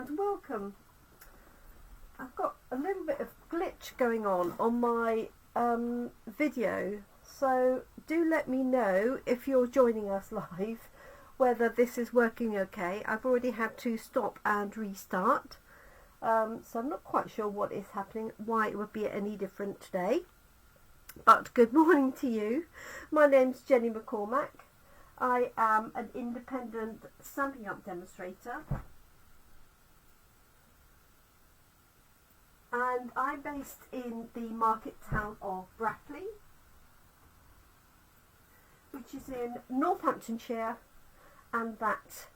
and welcome. I've got a little bit of glitch going on my video, so do let me know if you're joining us live whether this is working okay. I've already had to stop and restart, so I'm not quite sure what is happening, why it would be any different today. But good morning to you. My name's Jenny McCormac. I am an independent Stampin' Up demonstrator, and I'm based in the market town of Brackley, which is in Northamptonshire, and that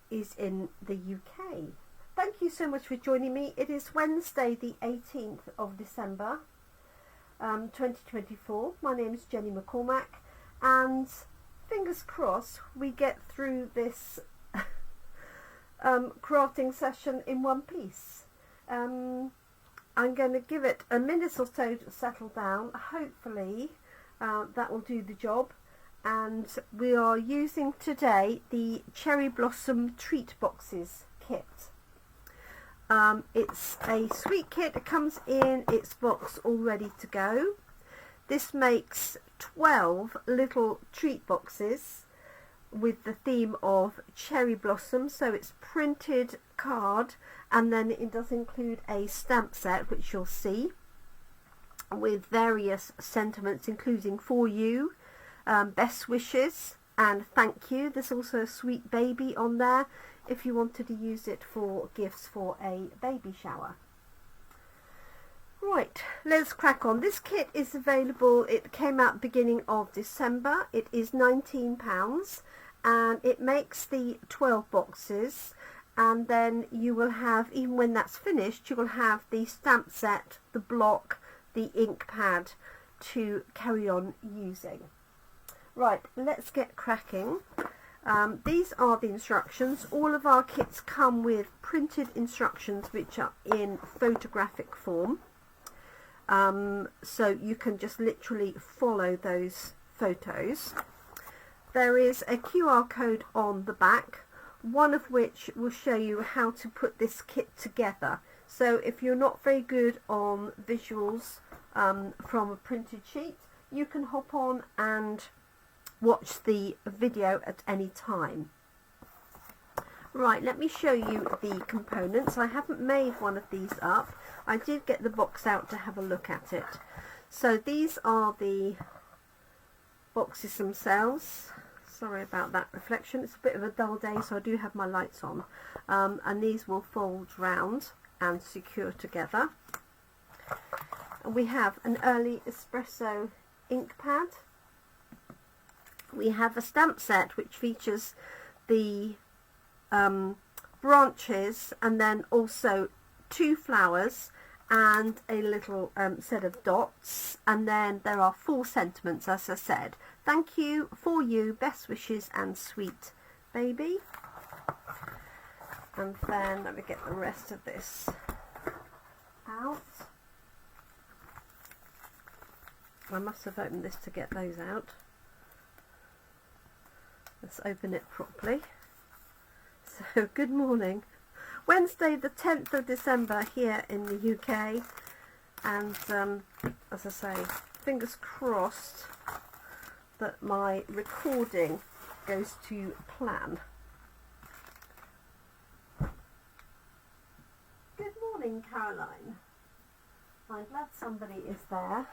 is in the UK. Thank you so much for joining me. It is Wednesday the 18th of December 2024. My name is Jenny McCormac, and fingers crossed we get through this crafting session in one piece. I'm going to give it a minute or so to settle down. Hopefully that will do the job. And we are using today the Cherry Blossom Treat Boxes kit. It's a sweet kit. It comes in its box all ready to go. This makes 12 little treat boxes with the theme of cherry blossom. So it's printed card, and then it does include a stamp set, which you'll see, with various sentiments, including for you, best wishes, and thank you. There's also a sweet baby on there if you wanted to use it for gifts for a baby shower. Right, let's crack on. This kit is available. It came out beginning of December. It is £19, and it makes the 12 boxes, and then you will have, even when that's finished, you will have the stamp set, the block, the ink pad to carry on using. Right, let's get cracking. These are the instructions. All of our kits come with printed instructions which are in photographic form. So you can just literally follow those photos. There is a QR code on the back, one of which will show you how to put this kit together. So if you're not very good on visuals from a printed sheet, you can hop on and watch the video at any time. Right, let me show you the components. I haven't made one of these up. I did get the box out to have a look at it. So these are the boxes themselves. Sorry about that reflection. It's a bit of a dull day, so I do have my lights on. And these will fold round and secure together. And we have an early espresso ink pad. We have a stamp set which features the branches, and then also 2 flowers and a little set of dots, and then there are 4 sentiments, as I said. Thank you, for you, best wishes, and sweet baby. And then let me get the rest of this out. I must have opened this to get those out. Let's open it properly. So good morning. Wednesday the 10th of December here in the UK, and as I say, fingers crossed that my recording goes to plan. Good morning, Caroline. I'm glad somebody is there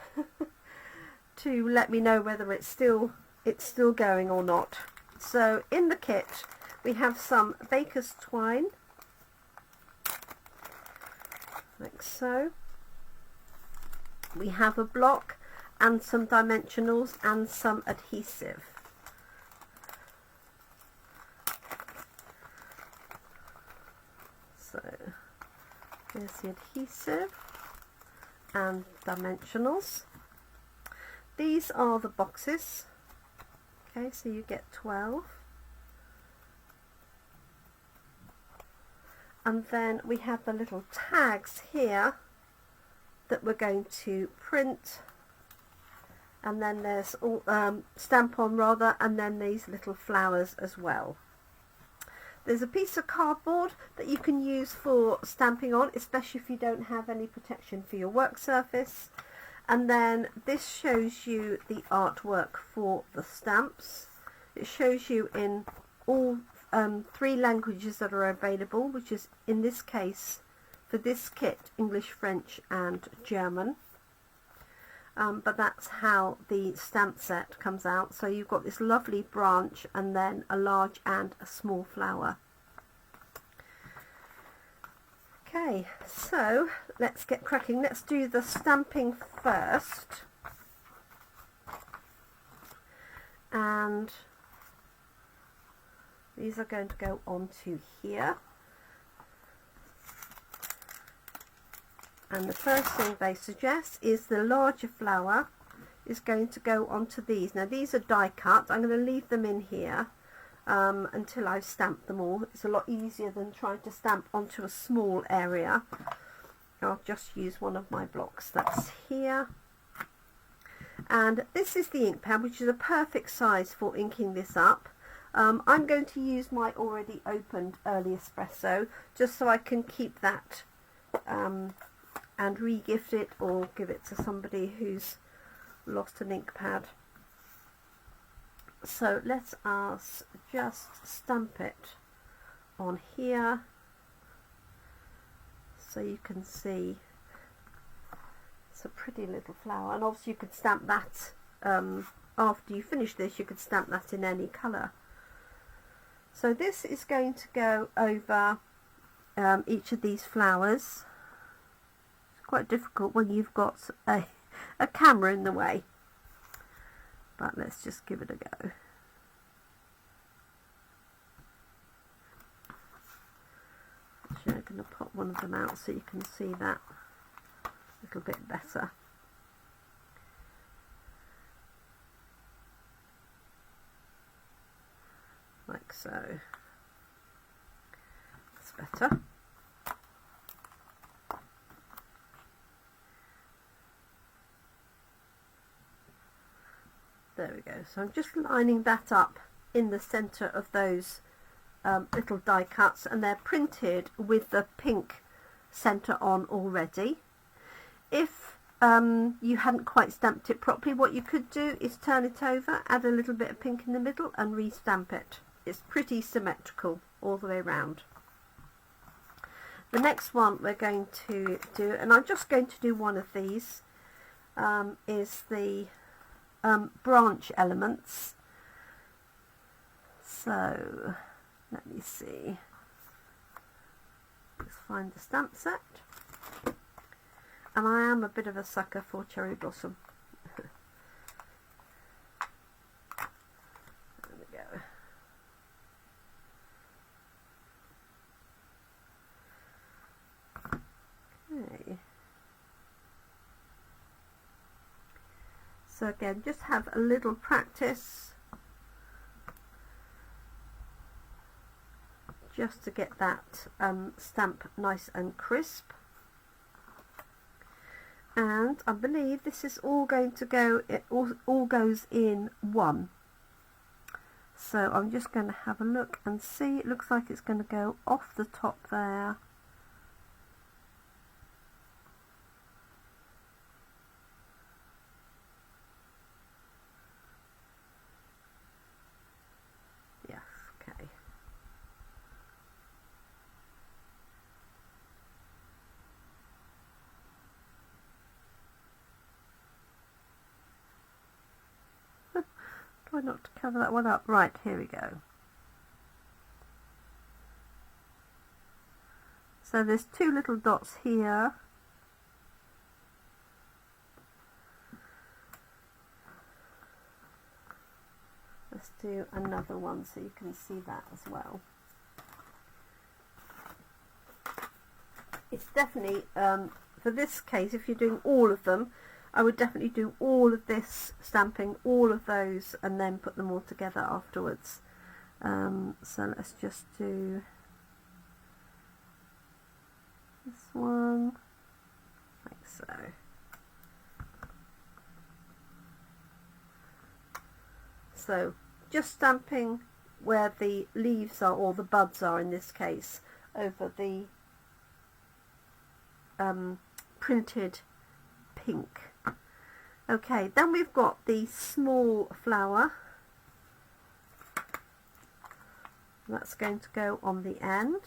to let me know whether it's still going or not. So in the kit we have some baker's twine, like so. We have a block and some dimensionals and some adhesive. So here's the adhesive and dimensionals. These are the boxes. Okay, so you get 12. And then we have the little tags here that we're going to print, and then there's all stamp on rather, and then these little flowers as well. There's a piece of cardboard that you can use for stamping on, especially if you don't have any protection for your work surface. And then this shows you the artwork for the stamps. It shows you in all 3 languages that are available, which is in this case for this kit English, French and German. But that's how the stamp set comes out. So you've got this lovely branch and then a large and a small flower. Okay, so let's get cracking. Let's do the stamping first. And these are going to go onto here. And the first thing they suggest is the larger flower is going to go onto these. Now these are die cut. I'm going to leave them in here until I've stamped them all. It's a lot easier than trying to stamp onto a small area. I'll just use one of my blocks that's here. And this is the ink pad, which is a perfect size for inking this up. I'm going to use my already opened early espresso just so I can keep that and re-gift it or give it to somebody who's lost an ink pad. So let us just stamp it on here so you can see it's a pretty little flower, and obviously you could stamp that after you finish this. You could stamp that in any colour. So this is going to go over each of these flowers. It's quite difficult when you've got a camera in the way, but let's just give it a go. Actually, I'm going to pop one of them out so you can see that a little bit better. Like so. That's better. There we go. So I'm just lining that up in the centre of those little die cuts, and they're printed with the pink centre on already. If you hadn't quite stamped it properly, what you could do is turn it over, add a little bit of pink in the middle and re-stamp it. It's pretty symmetrical all the way around. The next one we're going to do, and I'm just going to do one of these, is the branch elements. So let me see. Let's find the stamp set. And I am a bit of a sucker for cherry blossom. There we go. Okay. So again, just have a little practice just to get that stamp nice and crisp. And I believe this is all going to go, it all goes in one. So I'm just going to have a look and see. It looks like it's going to go off the top there. Yes, okay. Try not to cover that one up. Right, here we go. So there's two little dots here. Let's do another one so you can see that as well. It's definitely, for this case, if you're doing all of them, I would definitely do all of this stamping, all of those, and then put them all together afterwards. So let's just do this one, like so. So just stamping where the leaves are, or the buds are in this case, over the printed pink. Okay, then we've got the small flower. That's going to go on the end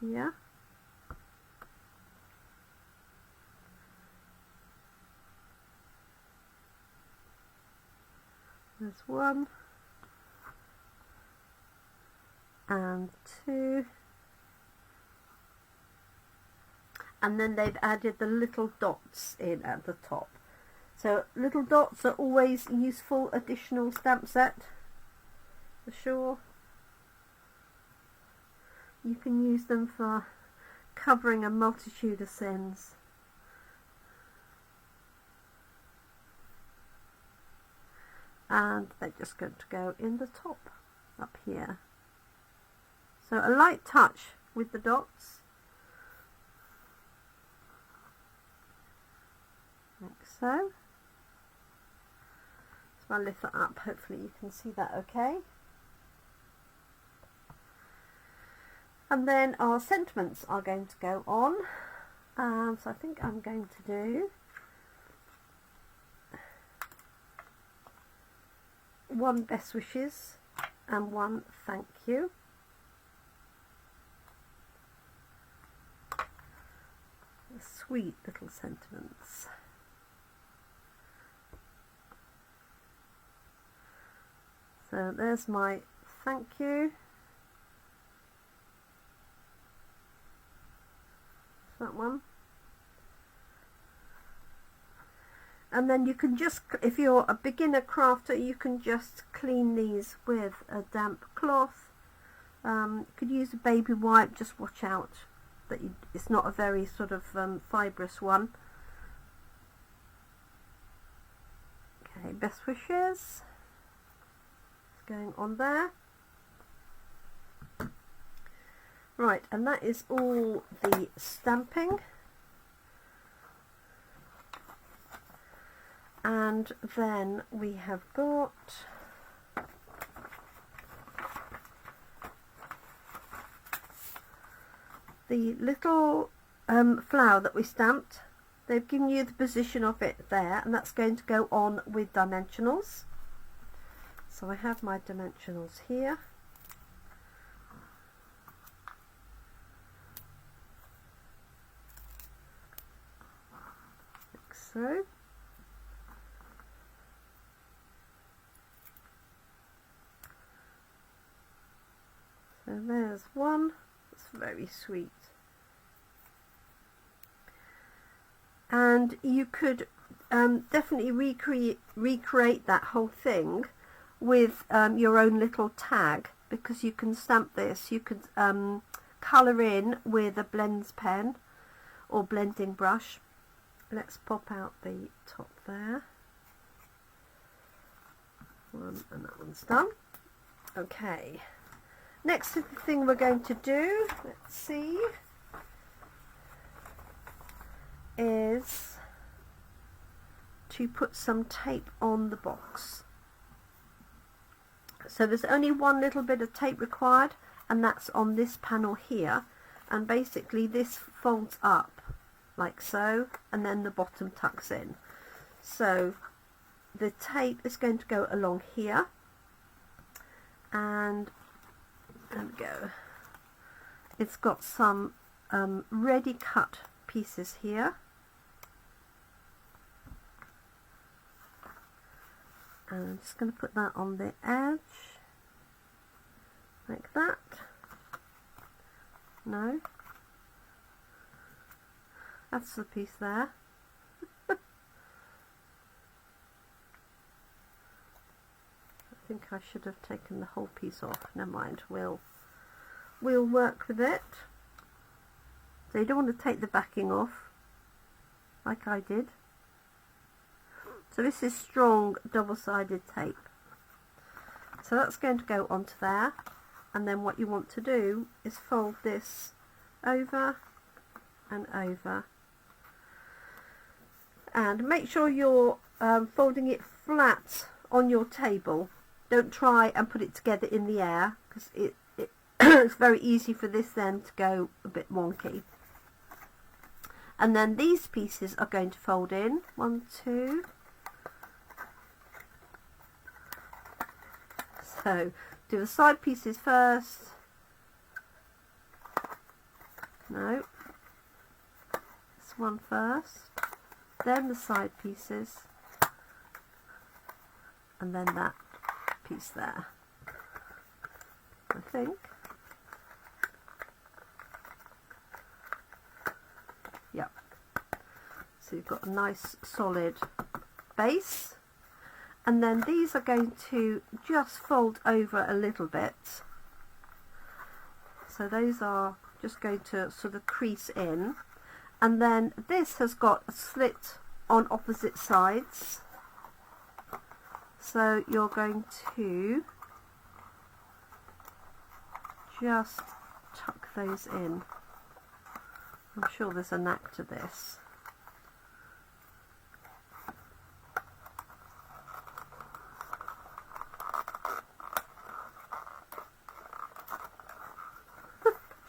here. There's one and two, and then they've added the little dots in at the top. So little dots are always useful additional stamp set, for sure. You can use them for covering a multitude of sins. And they're just going to go in the top up here. So a light touch with the dots, like so. So I'll lift that up, hopefully you can see that okay. And then our sentiments are going to go on. So I think I'm going to do one best wishes and one thank you. Sweet little sentiments. So there's my thank you. That one. And then you can just, if you're a beginner crafter, you can just clean these with a damp cloth. You could use a baby wipe, just watch out that it's not a very sort of fibrous one. Okay, best wishes. It's going on there. Right, and that is all the stamping. And then we have got the little flower that we stamped. They've given you the position of it there, and that's going to go on with dimensionals. So I have my dimensionals here. Like so. So there's one. It's very sweet. And you could definitely recreate that whole thing with your own little tag, because you can stamp this. You could colour in with a blends pen or blending brush. Let's pop out the top there. One, and that one's done. Okay. Next thing we're going to do, let's see, is to put some tape on the box. So there's only one little bit of tape required, and that's on this panel here, and basically this folds up like so, and then the bottom tucks in. So the tape is going to go along here, and there we go. It's got some ready cut pieces here. And I'm just going to put that on the edge, like that. No. That's the piece there. I think I should have taken the whole piece off. Never mind, we'll work with it. So you don't want to take the backing off like I did. So this is strong double-sided tape. So that's going to go onto there, and then what you want to do is fold this over and over, and make sure you're folding it flat on your table, Don't try and put it together in the air, because it's very easy for this then to go a bit wonky. And then these pieces are going to fold in. 1, 2. So do the side pieces first. No. This one first. Then the side pieces. And then that piece there, I think. Yep. So you've got a nice solid base, and then these are going to just fold over a little bit. So those are just going to sort of crease in, and then this has got a slit on opposite sides. So you're going to just tuck those in. I'm sure there's a knack to this.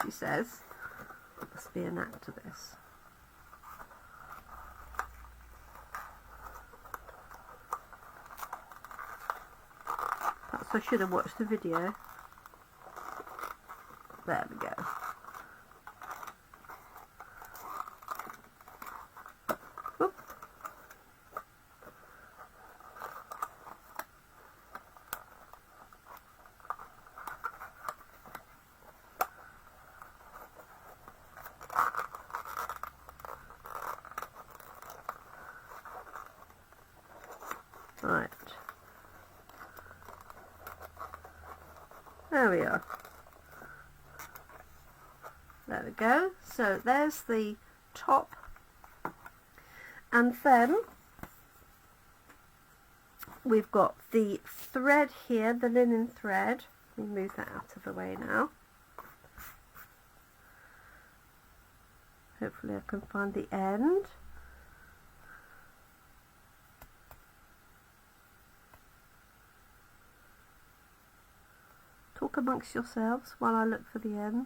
She says, must be a knack to this. I should have watched the video. There we go. Whoop. Right. There we are. There we go. So there's the top, and then we've got the thread here, the linen thread. Let me move that out of the way now. Hopefully I can find the end. Talk amongst yourselves while I look for the end.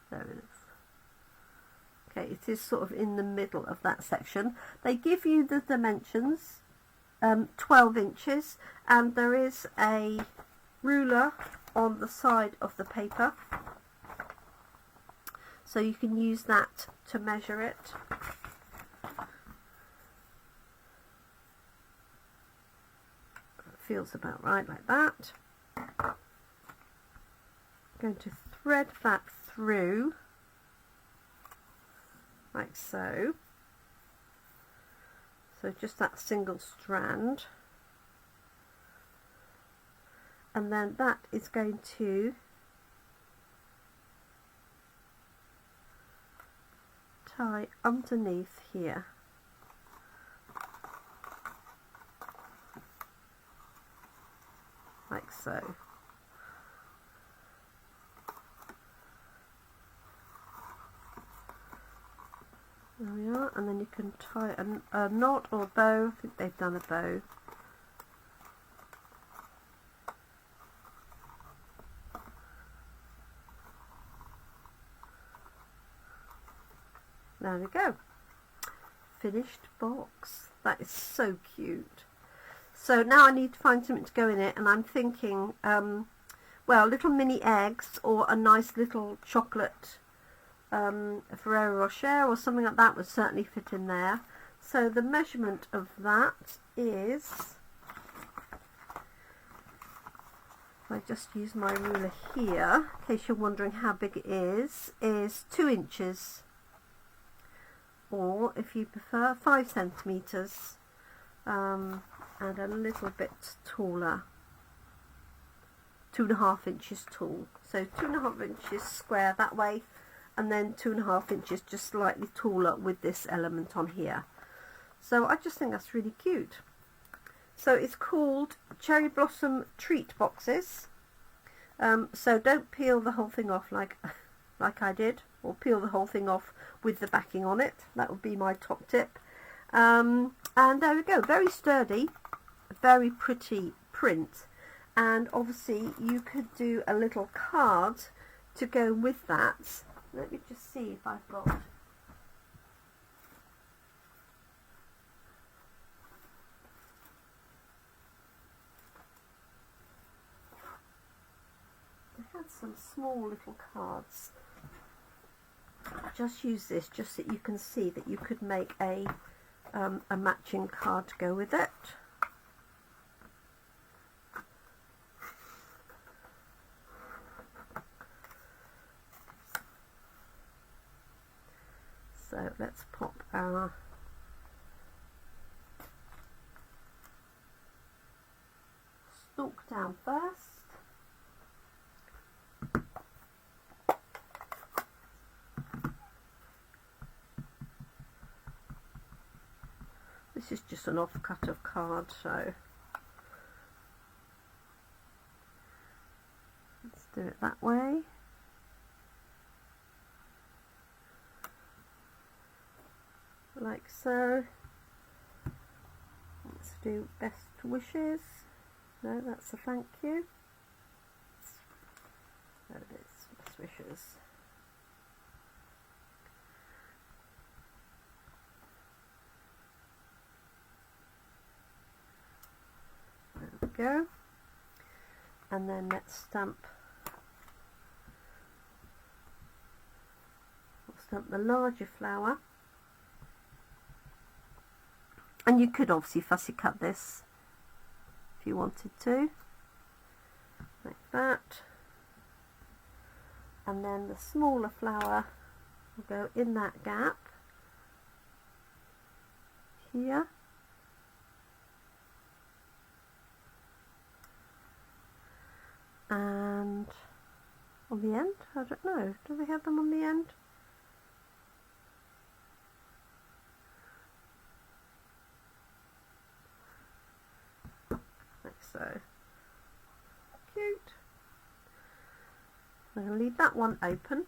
There it is. Okay, it is sort of in the middle of that section. They give you the dimensions. 12 inches, and there is a ruler on the side of the paper, so you can use that to measure it. It feels about right, like that. I'm going to thread that through like so. So just that single strand, and then that is going to tie underneath here. Like so. There we are, and then you can tie a knot or a bow. I think they've done a bow. There we go. Finished box. That is so cute. So now I need to find something to go in it, and I'm thinking, well, little mini eggs or a nice little chocolate a Ferrero Rocher or something like that would certainly fit in there. So the measurement of that is, if I just use my ruler here, in case you're wondering how big it is 2 inches, or if you prefer 5 centimetres, and a little bit taller, 2.5 inches tall. So 2.5 inches square that way, and then 2.5 inches just slightly taller with this element on here. So I just think that's really cute. So it's called Cherry Blossom Treat Boxes. So don't peel the whole thing off like I did, or peel the whole thing off with the backing on it. That would be my top tip. And there we go, very sturdy, very pretty print, and obviously you could do a little card to go with that. Let me just see if I've got... I had some small little cards. Just use this just so you can see that you could make a matching card to go with it. So let's pop our stalk down first. This is just an offcut of card, so let's do it that way. Like so. Let's do best wishes. No, that's a thank you. There it is, best wishes. There we go. And then let's stamp the larger flower. And you could obviously fussy cut this if you wanted to, like that. And then the smaller flower will go in that gap here. And on the end, I don't know, do they have them on the end? So cute. I'm going to leave that one open,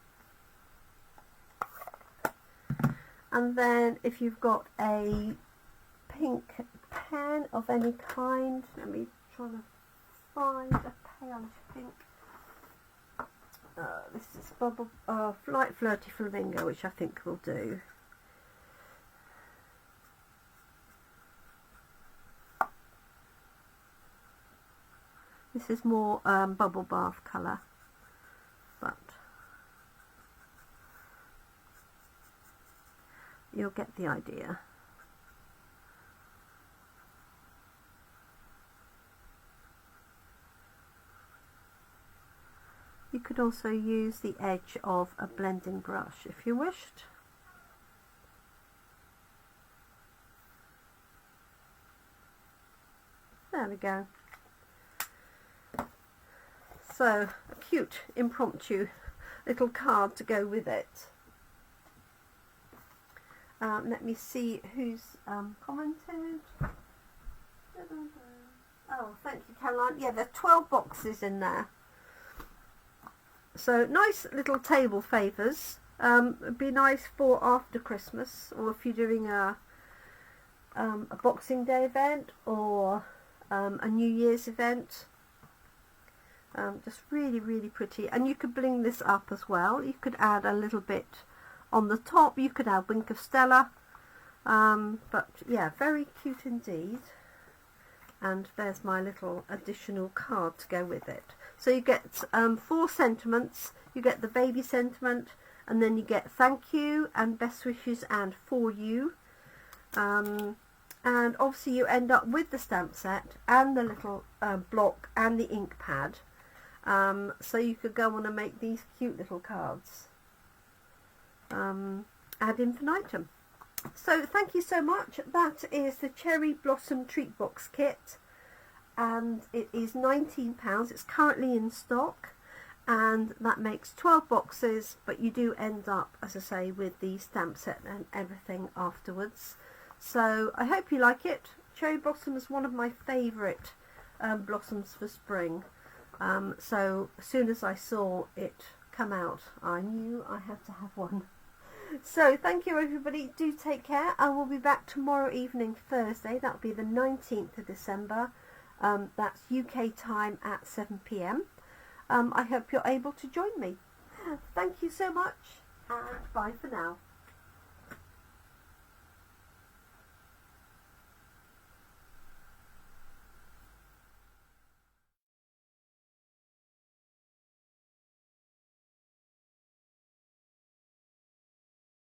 and then if you've got a pink pen of any kind, let me try to find a pale pink. This is bubble light flirty flamingo, which I think will do. This is more bubble bath colour, but you'll get the idea. You could also use the edge of a blending brush if you wished. There we go. So, a cute, impromptu little card to go with it. Let me see who's commented. Oh, thank you, Caroline. Yeah, there's 12 boxes in there. So, nice little table favours. It'd be nice for after Christmas, or if you're doing a Boxing Day event, or a New Year's event. Just really, really pretty. And you could bling this up as well. You could add a little bit on the top. You could add Wink of Stella. But yeah, very cute indeed. And there's my little additional card to go with it. So you get 4 sentiments. You get the baby sentiment, and then you get thank you and best wishes and for you. And obviously you end up with the stamp set and the little block and the ink pad. So you could go on and make these cute little cards ad infinitum. So thank you so much. That is the Cherry Blossom Treat Box Kit, and it is £19. It's currently in stock, and that makes 12 boxes, but you do end up, as I say, with the stamp set and everything afterwards. So I hope you like it. Cherry blossom is one of my favourite blossoms for spring. So as soon as I saw it come out, I knew I had to have one. So thank you everybody, do take care. I will be back tomorrow evening, Thursday, that'll be the 19th of December. That's UK time at 7 p.m. I hope you're able to join me. Thank you so much, and bye for now.